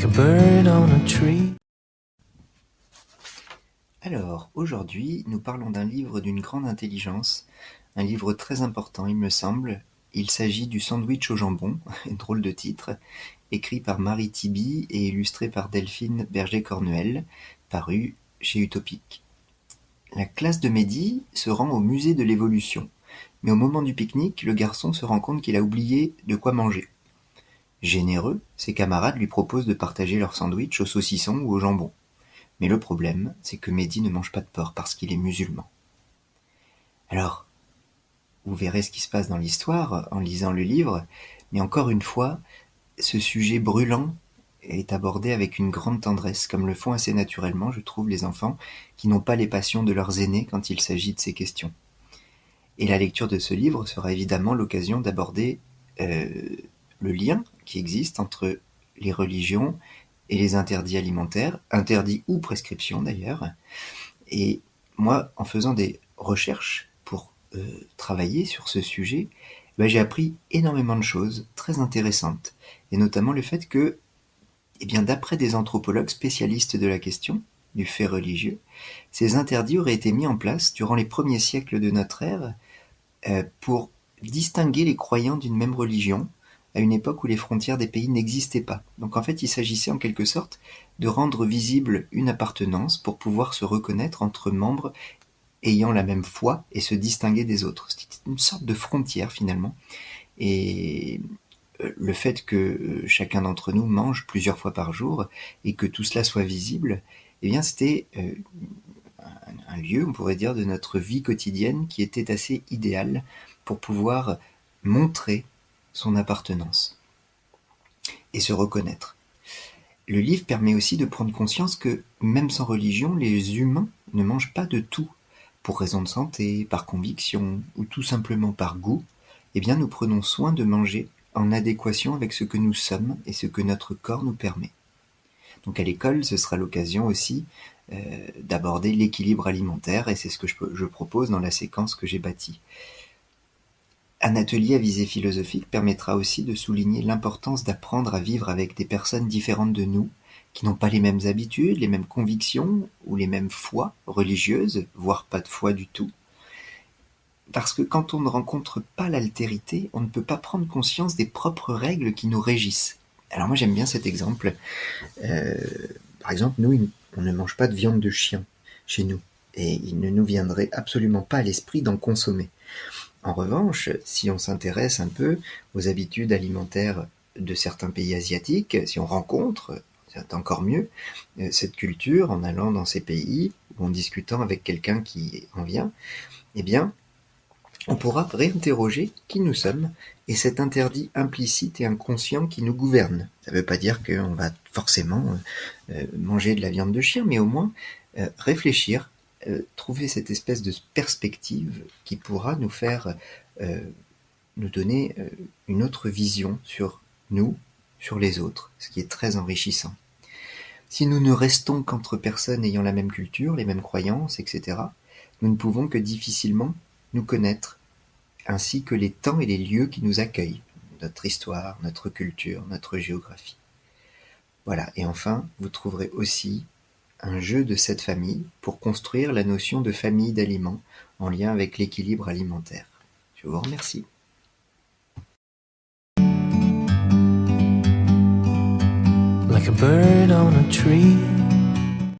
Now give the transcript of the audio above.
like a bird on a tree. Alors, aujourd'hui, nous parlons d'un livre d'une grande intelligence, un livre très important, il me semble. Il s'agit du Sandwich au jambon, drôle de titre, écrit par Marie Tiby et illustré par Delphine Berger-Cornuel, paru chez Utopique. La classe de Mehdi se rend au musée de l'évolution, mais au moment du pique-nique, le garçon se rend compte qu'il a oublié de quoi manger. Généreux, ses camarades lui proposent de partager leur sandwich au saucisson ou au jambon. Mais le problème, c'est que Mehdi ne mange pas de porc parce qu'il est musulman. Alors, vous verrez ce qui se passe dans l'histoire en lisant le livre, mais encore une fois, ce sujet brûlant est abordé avec une grande tendresse, comme le font assez naturellement, je trouve, les enfants qui n'ont pas les passions de leurs aînés quand il s'agit de ces questions. Et la lecture de ce livre sera évidemment l'occasion d'aborder euh, le lien qui existe entre les religions et les interdits alimentaires, interdits ou prescriptions d'ailleurs. Et moi, en faisant des recherches pour travailler sur ce sujet, j'ai appris énormément de choses très intéressantes, et notamment le fait que, d'après des anthropologues spécialistes de la question, du fait religieux, ces interdits auraient été mis en place durant les premiers siècles de notre ère pour distinguer les croyants d'une même religion à une époque où les frontières des pays n'existaient pas. Donc en fait, il s'agissait en quelque sorte de rendre visible une appartenance pour pouvoir se reconnaître entre membres ayant la même foi et se distinguer des autres. C'était une sorte de frontière finalement. Et le fait que chacun d'entre nous mange plusieurs fois par jour et que tout cela soit visible, c'était un lieu, on pourrait dire, de notre vie quotidienne qui était assez idéal pour pouvoir montrer son appartenance et se reconnaître. Le livre permet aussi de prendre conscience que, même sans religion, les humains ne mangent pas de tout. Pour raison de santé, par conviction ou tout simplement par goût, nous prenons soin de manger en adéquation avec ce que nous sommes et ce que notre corps nous permet. Donc à l'école, ce sera l'occasion aussi d'aborder l'équilibre alimentaire, et c'est ce que je propose dans la séquence que j'ai bâtie. Un atelier à visée philosophique permettra aussi de souligner l'importance d'apprendre à vivre avec des personnes différentes de nous, qui n'ont pas les mêmes habitudes, les mêmes convictions ou les mêmes foi religieuses, voire pas de foi du tout. Parce que quand on ne rencontre pas l'altérité, on ne peut pas prendre conscience des propres règles qui nous régissent. Alors moi j'aime bien cet exemple. Par exemple, nous, on ne mange pas de viande de chien chez nous, et il ne nous viendrait absolument pas à l'esprit d'en consommer. En revanche, si on s'intéresse un peu aux habitudes alimentaires de certains pays asiatiques, si on rencontre, c'est encore mieux, cette culture en allant dans ces pays ou en discutant avec quelqu'un qui en vient, on pourra réinterroger qui nous sommes et cet interdit implicite et inconscient qui nous gouverne. Ça ne veut pas dire qu'on va forcément manger de la viande de chien, mais au moins réfléchir, trouver cette espèce de perspective qui pourra nous faire nous donner une autre vision sur nous, sur les autres, ce qui est très enrichissant. Si nous ne restons qu'entre personnes ayant la même culture, les mêmes croyances, etc., nous ne pouvons que difficilement nous connaître, ainsi que les temps et les lieux qui nous accueillent, notre histoire, notre culture, notre géographie. Voilà, et enfin, vous trouverez aussi un jeu de cette famille pour construire la notion de famille d'aliments en lien avec l'équilibre alimentaire. Je vous remercie. Like a bird on a tree.